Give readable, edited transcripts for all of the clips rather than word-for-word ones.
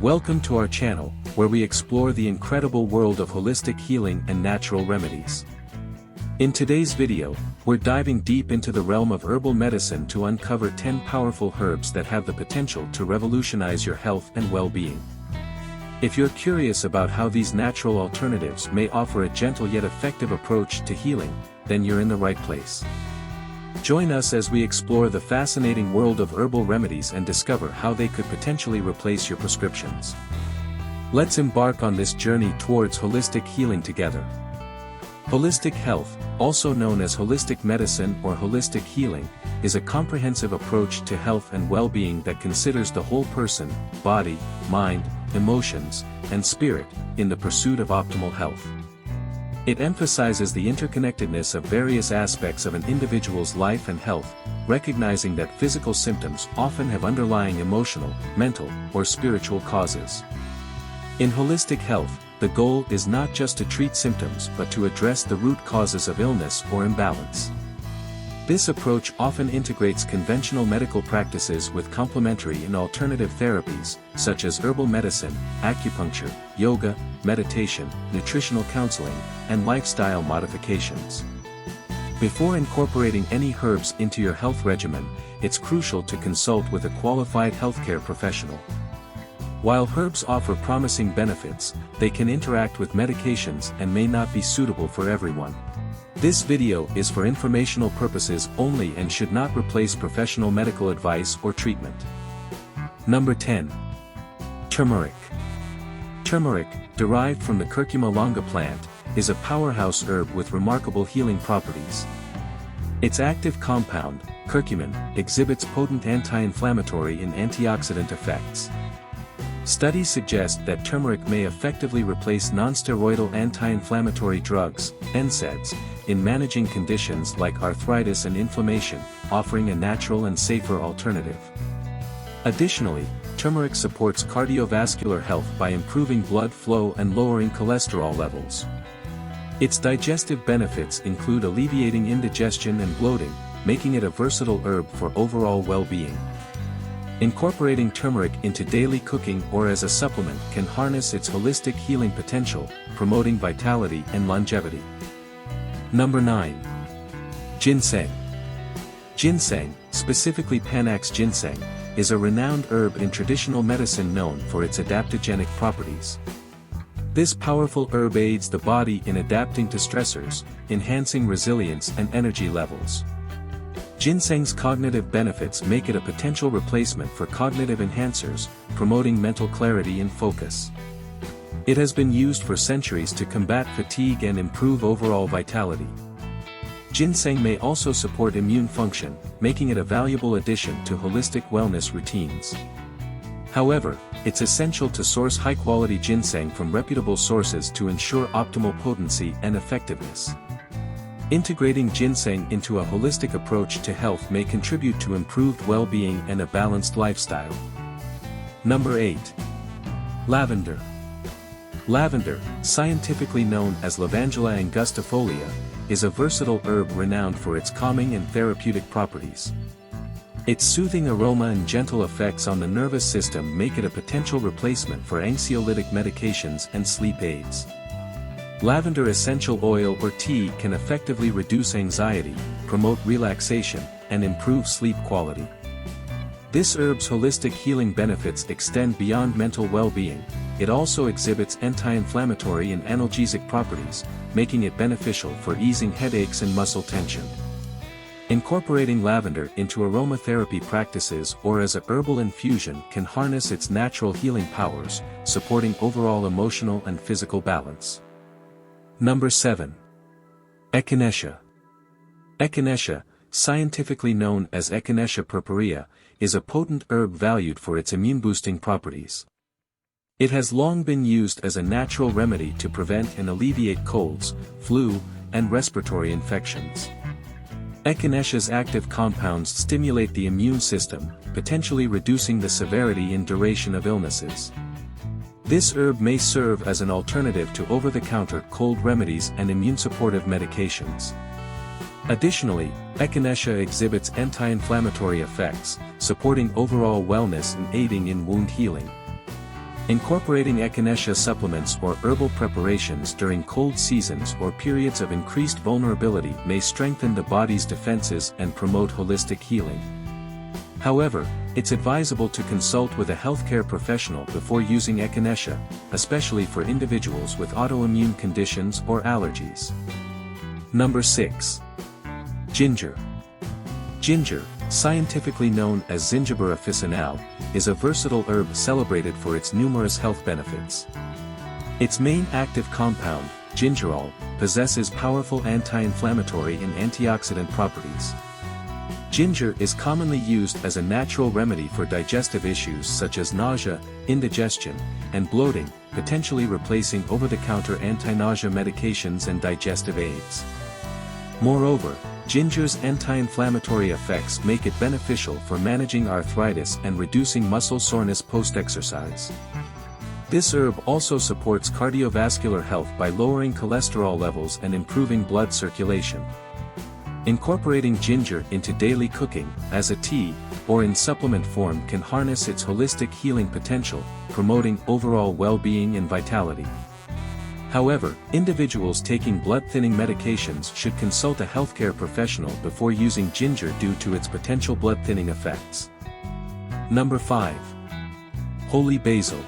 Welcome to our channel, where we explore the incredible world of holistic healing and natural remedies. In today's video, we're diving deep into the realm of herbal medicine to uncover 10 powerful herbs that have the potential to revolutionize your health and well-being. If you're curious about how these natural alternatives may offer a gentle yet effective approach to healing, then you're in the right place. Join us as we explore the fascinating world of herbal remedies and discover how they could potentially replace your prescriptions. Let's embark on this journey towards holistic healing together. Holistic health, also known as holistic medicine or holistic healing, is a comprehensive approach to health and well-being that considers the whole person, body, mind, emotions, and spirit, in the pursuit of optimal health. It emphasizes the interconnectedness of various aspects of an individual's life and health, recognizing that physical symptoms often have underlying emotional, mental, or spiritual causes. In holistic health, the goal is not just to treat symptoms but to address the root causes of illness or imbalance. This approach often integrates conventional medical practices with complementary and alternative therapies, such as herbal medicine, acupuncture, yoga, meditation, nutritional counseling, and lifestyle modifications. Before incorporating any herbs into your health regimen, it's crucial to consult with a qualified healthcare professional. While herbs offer promising benefits, they can interact with medications and may not be suitable for everyone. This video is for informational purposes only and should not replace professional medical advice or treatment. Number 10. Turmeric. Turmeric, derived from the curcuma longa plant, is a powerhouse herb with remarkable healing properties. Its active compound, curcumin, exhibits potent anti-inflammatory and antioxidant effects. Studies suggest that turmeric may effectively replace non-steroidal anti-inflammatory drugs, NSAIDs, in managing conditions like arthritis and inflammation, offering a natural and safer alternative. Additionally, turmeric supports cardiovascular health by improving blood flow and lowering cholesterol levels. Its digestive benefits include alleviating indigestion and bloating, making it a versatile herb for overall well-being. Incorporating turmeric into daily cooking or as a supplement can harness its holistic healing potential, promoting vitality and longevity. Number 9. Jinsang. Jinsang, specifically Panax ginseng, is a renowned herb in traditional medicine known for its adaptogenic properties. This powerful herb aids the body in adapting to stressors, enhancing resilience and energy levels. Ginseng's cognitive benefits make it a potential replacement for cognitive enhancers, promoting mental clarity and focus. It has been used for centuries to combat fatigue and improve overall vitality. Ginseng may also support immune function, making it a valuable addition to holistic wellness routines. However, it's essential to source high-quality ginseng from reputable sources to ensure optimal potency and effectiveness. Integrating ginseng into a holistic approach to health may contribute to improved well-being and a balanced lifestyle. Number 8. Lavender. Lavender, scientifically known as Lavandula angustifolia, is a versatile herb renowned for its calming and therapeutic properties. Its soothing aroma and gentle effects on the nervous system make it a potential replacement for anxiolytic medications and sleep aids. Lavender essential oil or tea can effectively reduce anxiety, promote relaxation, and improve sleep quality. This herb's holistic healing benefits extend beyond mental well-being. It also exhibits anti-inflammatory and analgesic properties, making it beneficial for easing headaches and muscle tension. Incorporating lavender into aromatherapy practices or as a herbal infusion can harness its natural healing powers, supporting overall emotional and physical balance. Number 7. Echinacea. Echinacea, scientifically known as Echinacea purpurea, is a potent herb valued for its immune-boosting properties. It has long been used as a natural remedy to prevent and alleviate colds, flu, and respiratory infections. Echinacea's active compounds stimulate the immune system, potentially reducing the severity and duration of illnesses. This herb may serve as an alternative to over-the-counter cold remedies and immune-supportive medications. Additionally, Echinacea exhibits anti-inflammatory effects, supporting overall wellness and aiding in wound healing. Incorporating Echinacea supplements or herbal preparations during cold seasons or periods of increased vulnerability may strengthen the body's defenses and promote holistic healing. However, it's advisable to consult with a healthcare professional before using Echinacea, especially for individuals with autoimmune conditions or allergies. Number 6. Ginger. Ginger, scientifically known as Zingiber officinale, is a versatile herb celebrated for its numerous health benefits. Its main active compound, gingerol, possesses powerful anti-inflammatory and antioxidant properties. Ginger is commonly used as a natural remedy for digestive issues such as nausea, indigestion, and bloating, potentially replacing over-the-counter anti-nausea medications and digestive aids. Moreover, ginger's anti-inflammatory effects make it beneficial for managing arthritis and reducing muscle soreness post-exercise. This herb also supports cardiovascular health by lowering cholesterol levels and improving blood circulation. Incorporating ginger into daily cooking, as a tea, or in supplement form can harness its holistic healing potential, promoting overall well-being and vitality. However, individuals taking blood-thinning medications should consult a healthcare professional before using ginger due to its potential blood-thinning effects. Number 5. Holy Basil.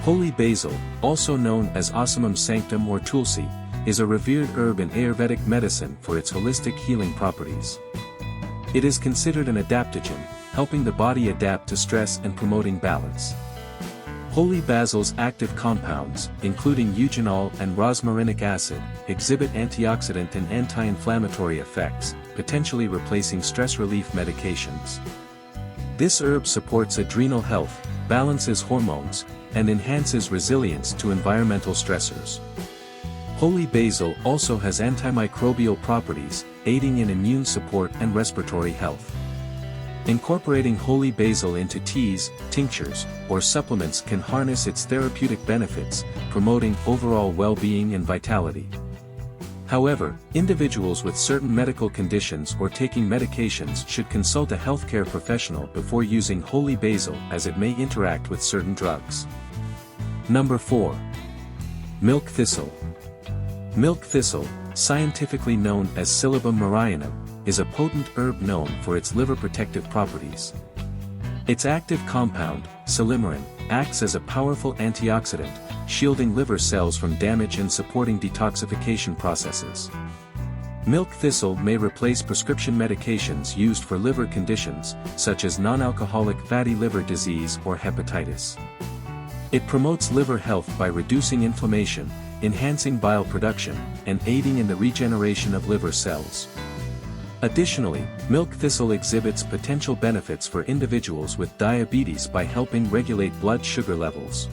Holy Basil, also known as Ocimum sanctum or Tulsi, is a revered herb in Ayurvedic medicine for its holistic healing properties. It is considered an adaptogen, helping the body adapt to stress and promoting balance. Holy basil's active compounds, including eugenol and rosmarinic acid, exhibit antioxidant and anti-inflammatory effects, potentially replacing stress relief medications. This herb supports adrenal health, balances hormones, and enhances resilience to environmental stressors. Holy basil also has antimicrobial properties, aiding in immune support and respiratory health. Incorporating holy basil into teas, tinctures, or supplements can harness its therapeutic benefits, promoting overall well-being and vitality. However, individuals with certain medical conditions or taking medications should consult a healthcare professional before using holy basil as it may interact with certain drugs. Number 4. Milk thistle. Milk thistle, scientifically known as Silybum merianum, is a potent herb known for its liver protective properties. Its active compound, silymarin, acts as a powerful antioxidant, shielding liver cells from damage and supporting detoxification processes. Milk thistle may replace prescription medications used for liver conditions, such as non-alcoholic fatty liver disease or hepatitis. It promotes liver health by reducing inflammation, enhancing bile production, and aiding in the regeneration of liver cells. Additionally, milk thistle exhibits potential benefits for individuals with diabetes by helping regulate blood sugar levels.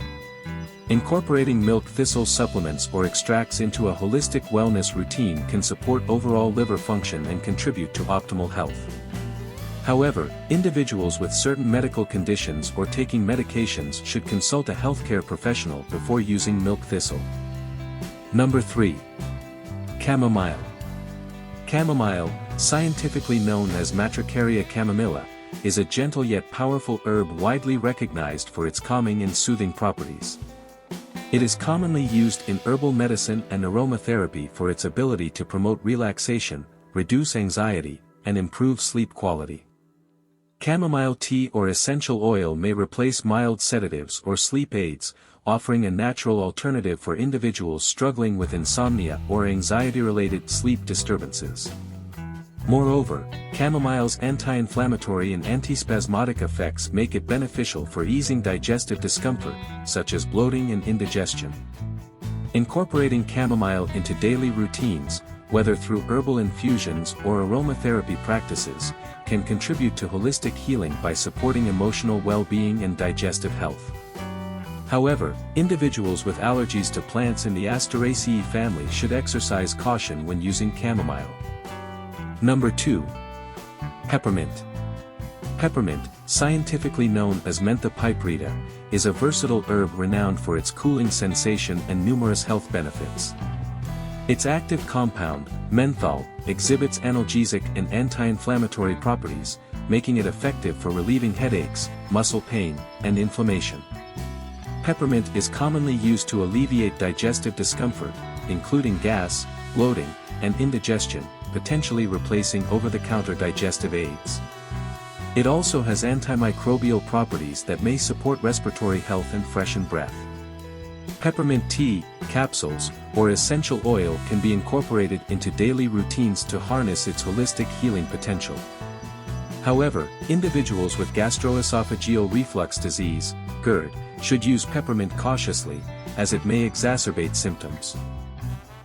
Incorporating milk thistle supplements or extracts into a holistic wellness routine can support overall liver function and contribute to optimal health. However, individuals with certain medical conditions or taking medications should consult a healthcare professional before using milk thistle. Number 3. Chamomile. Chamomile, scientifically known as Matricaria chamomilla, is a gentle yet powerful herb widely recognized for its calming and soothing properties. It is commonly used in herbal medicine and aromatherapy for its ability to promote relaxation, reduce anxiety, and improve sleep quality. Chamomile tea or essential oil may replace mild sedatives or sleep aids, offering a natural alternative for individuals struggling with insomnia or anxiety-related sleep disturbances. Moreover, chamomile's anti-inflammatory and antispasmodic effects make it beneficial for easing digestive discomfort, such as bloating and indigestion. Incorporating chamomile into daily routines, whether through herbal infusions or aromatherapy practices, can contribute to holistic healing by supporting emotional well-being and digestive health. However, individuals with allergies to plants in the Asteraceae family should exercise caution when using chamomile. Number 2. Peppermint. Peppermint, scientifically known as Mentha piperita, is a versatile herb renowned for its cooling sensation and numerous health benefits. Its active compound, menthol, exhibits analgesic and anti-inflammatory properties, making it effective for relieving headaches, muscle pain, and inflammation. Peppermint is commonly used to alleviate digestive discomfort, including gas, bloating, and indigestion, potentially replacing over-the-counter digestive aids. It also has antimicrobial properties that may support respiratory health and freshen breath. Peppermint tea, capsules, or essential oil can be incorporated into daily routines to harness its holistic healing potential. However, individuals with gastroesophageal reflux disease, GERD, should use peppermint cautiously, as it may exacerbate symptoms.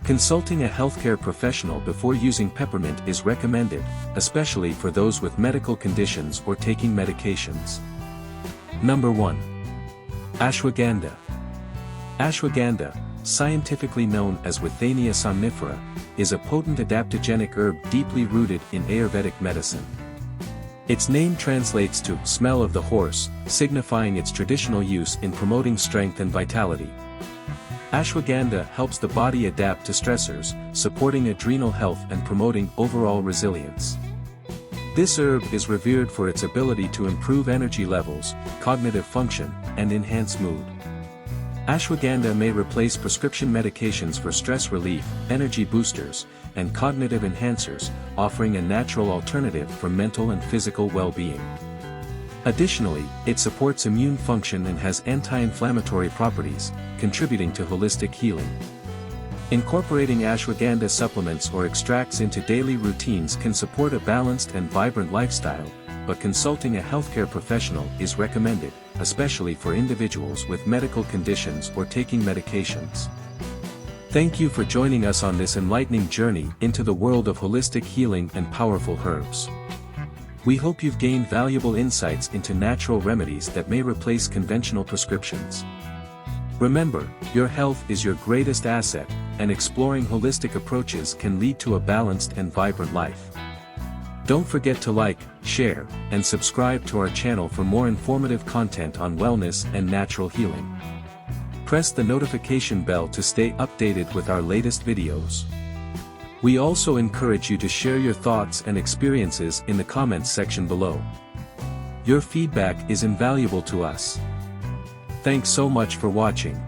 Consulting a healthcare professional before using peppermint is recommended, especially for those with medical conditions or taking medications. Number 1. Ashwagandha. Ashwagandha, scientifically known as Withania somnifera, is a potent adaptogenic herb deeply rooted in Ayurvedic medicine. Its name translates to "smell of the horse," signifying its traditional use in promoting strength and vitality. Ashwagandha helps the body adapt to stressors, supporting adrenal health and promoting overall resilience. This herb is revered for its ability to improve energy levels, cognitive function, and enhance mood. Ashwagandha may replace prescription medications for stress relief, energy boosters, and cognitive enhancers, offering a natural alternative for mental and physical well-being. Additionally, it supports immune function and has anti-inflammatory properties, contributing to holistic healing. Incorporating ashwagandha supplements or extracts into daily routines can support a balanced and vibrant lifestyle, but consulting a healthcare professional is recommended, especially for individuals with medical conditions or taking medications. Thank you for joining us on this enlightening journey into the world of holistic healing and powerful herbs. We hope you've gained valuable insights into natural remedies that may replace conventional prescriptions. Remember, your health is your greatest asset, and exploring holistic approaches can lead to a balanced and vibrant life. Don't forget to like, share, and subscribe to our channel for more informative content on wellness and natural healing. Press the notification bell to stay updated with our latest videos. We also encourage you to share your thoughts and experiences in the comments section below. Your feedback is invaluable to us. Thanks so much for watching.